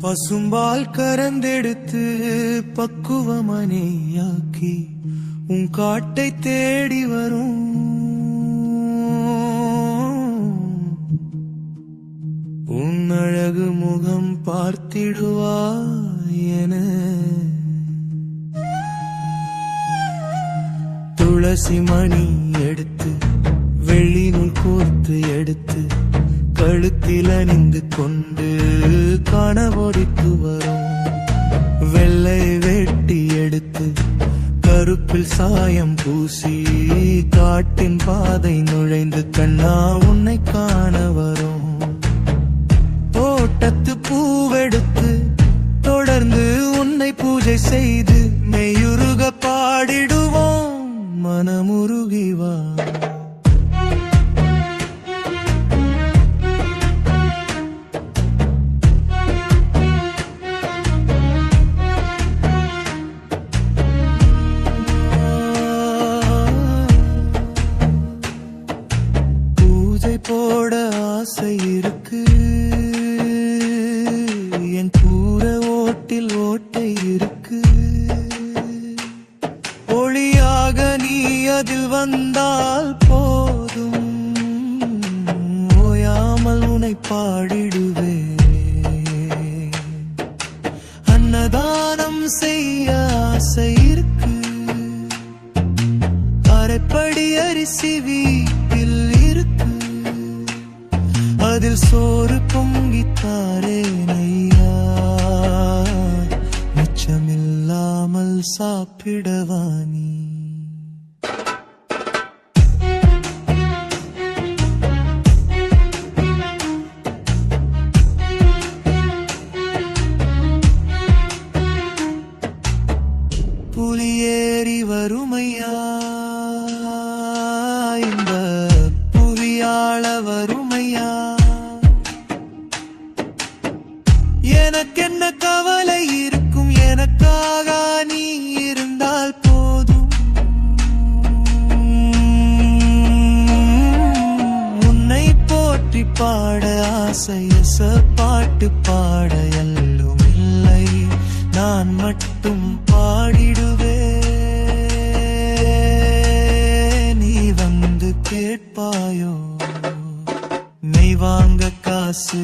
பசும்பால் கறந்தெடுத்து பக்குவமனையாக்கி உன் காட்டை தேடி வரும் உன் அழகு முகம் பார்த்திடுவாய் என துளசி மணி எடுத்து வெள்ளி நூல் கோர்த்து எடுத்து கழுத்தில் அணிந்து கொண்டு காணவொடித்து வரும் வெள்ளை வேட்டி எடுத்து கருப்பில் சாயம் பூசி காட்டின் பாதை நுழைந்து கண்ணா உன்னை காண வரும் தோட்டத்து பூவெடுத்து தொடர்ந்து உன்னை பூஜை செய்து மெய்யுருக பாடிடுவோம் மனமுருகிவா போட ஆசை இருக்கு என் கூற ஓட்டில் ஓட்டை இருக்கு ஒளியாக நீ அதில் வந்தால் போதும் ஓயாமல் உன்னை பாடிடுவே அன்னதானம் செய்ய ஆசை இருக்கு அரைப்படி அரிசி வீட்டில் இருக்கு அதில் சோறு பொங்கித்தாரே நையா மிச்சமில்லாமல் சாப்பிடவானி புலியேறி வறுமையா இந்த புவியாள வறுமையா எனக்கென்ன கவலை இருக்கும் எனக்காக நீ இருந்தால் போதும் உன்னை போற்றி பாட ஆசையச பாட்டு பாட எல்லும் இல்லை நான் மட்டும் பாடிடுவே நீ வந்து கேட்பாயோ மெய் வாங்க காசு